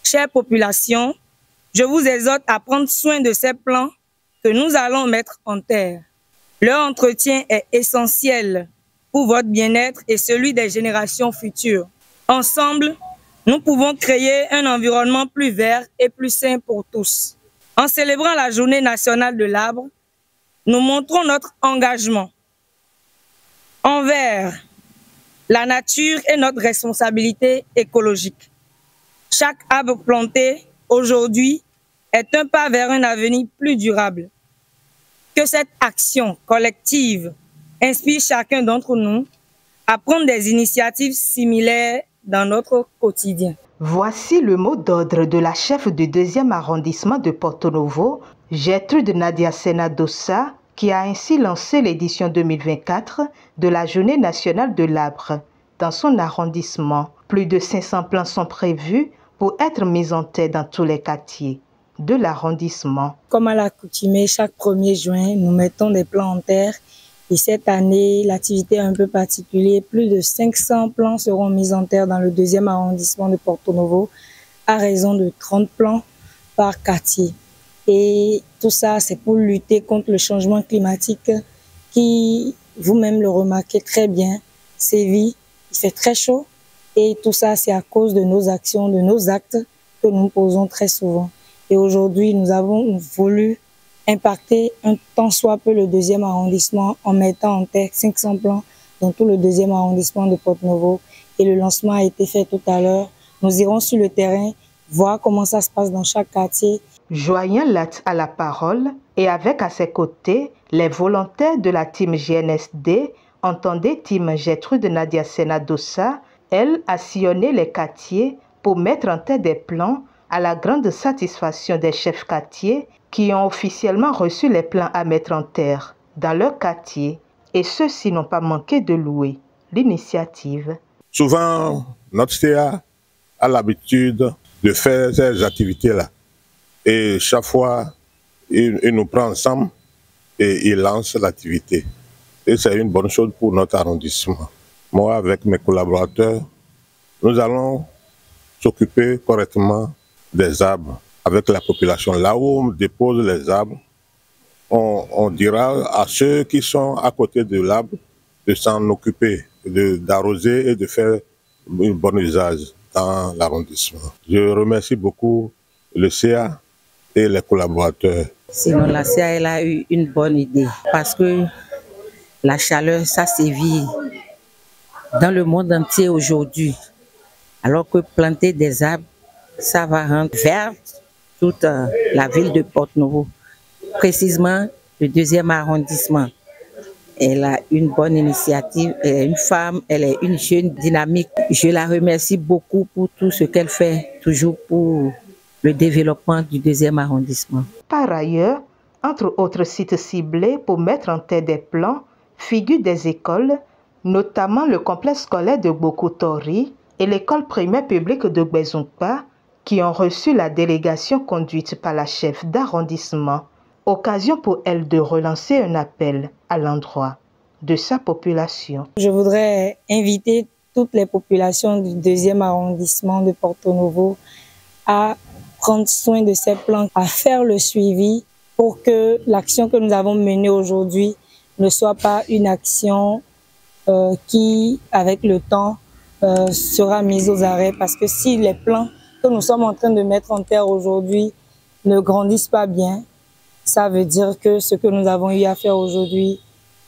Chère population, je vous exhorte à prendre soin de ces plants que nous allons mettre en terre. Leur entretien est essentiel pour votre bien-être et celui des générations futures. Ensemble, nous pouvons créer un environnement plus vert et plus sain pour tous. En célébrant la Journée nationale de l'arbre, nous montrons notre engagement envers la nature et notre responsabilité écologique. Chaque arbre planté aujourd'hui est un pas vers un avenir plus durable. Que cette action collective inspire chacun d'entre nous à prendre des initiatives similaires dans notre quotidien. Voici le mot d'ordre de la chef du 2e arrondissement de Porto Novo, Gertrude Nadia Sena Dossa, qui a ainsi lancé l'édition 2024 de la Journée nationale de l'arbre. Dans son arrondissement, plus de 500 plants sont prévus pour être mis en terre dans tous les quartiers de l'arrondissement. Comme à l'accoutumée, chaque 1er juin, nous mettons des plants en terre. Et cette année, l'activité est un peu particulière. Plus de 500 plants seront mis en terre dans le 2e arrondissement de Porto Novo, à raison de 30 plants par quartier. Et tout ça, c'est pour lutter contre le changement climatique qui, vous-même le remarquez très bien, sévit. Il fait très chaud. Et tout ça, c'est à cause de nos actions, de nos actes que nous posons très souvent. Et aujourd'hui, nous avons voulu impacter un tant soit peu le 2e arrondissement en mettant en terre 500 plants dans tout le 2e arrondissement de Porto Novo. Et le lancement a été fait tout à l'heure. Nous irons sur le terrain, voir comment ça se passe dans chaque quartier. Joyant Lat à la parole et avec à ses côtés les volontaires de la team GNSD, entendez team Gertrude Nadia Sena Dossa, elle a sillonné les quartiers pour mettre en terre des plans à la grande satisfaction des chefs quartiers qui ont officiellement reçu les plans à mettre en terre dans leur quartier, et ceux-ci n'ont pas manqué de louer l'initiative. Souvent, notre CA a l'habitude de faire ces activités-là. Et chaque fois, il nous prend ensemble et il lance l'activité. Et c'est une bonne chose pour notre arrondissement. Moi, avec mes collaborateurs, nous allons s'occuper correctement des arbres avec la population. Là où on dépose les arbres, on dira à ceux qui sont à côté de l'arbre de s'en occuper, d'arroser et de faire un bon usage dans l'arrondissement. Je remercie beaucoup le CA et les collaborateurs. Sinon, la CA elle a eu une bonne idée parce que la chaleur, ça sévit dans le monde entier aujourd'hui. Alors que planter des arbres, ça va rendre verte toute la ville de Porto Novo, précisément le 2e arrondissement. Elle a une bonne initiative, elle est une femme, elle est une jeune dynamique. Je la remercie beaucoup pour tout ce qu'elle fait, toujours pour le développement du 2e arrondissement. Par ailleurs, entre autres sites ciblés pour mettre en terre des plans, figurent des écoles, notamment le complexe scolaire de Bokotori et l'école primaire publique de Gbezumpa, qui ont reçu la délégation conduite par la chef d'arrondissement. Occasion pour elle de relancer un appel à l'endroit de sa population. Je voudrais inviter toutes les populations du 2e arrondissement de Porto Novo à prendre soin de ces plants, à faire le suivi pour que l'action que nous avons menée aujourd'hui ne soit pas une action qui, avec le temps, sera mise aux arrêts. Parce que si les plants que nous sommes en train de mettre en terre aujourd'hui ne grandissent pas bien, ça veut dire que ce que nous avons eu à faire aujourd'hui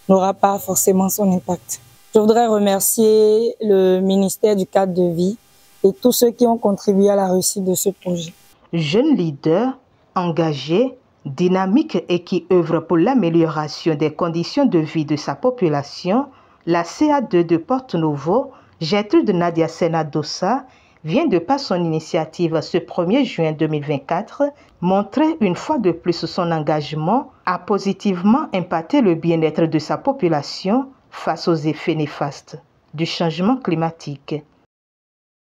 n'aura pas forcément son impact. Je voudrais remercier le ministère du cadre de vie et tous ceux qui ont contribué à la réussite de ce projet. Jeune leader, engagé, dynamique et qui œuvre pour l'amélioration des conditions de vie de sa population, la CA2 de Porto Novo, Gertrude Nadia Sena Dossa, vient de par son initiative ce 1er juin 2024 montrer une fois de plus son engagement à positivement impacter le bien-être de sa population face aux effets néfastes du changement climatique.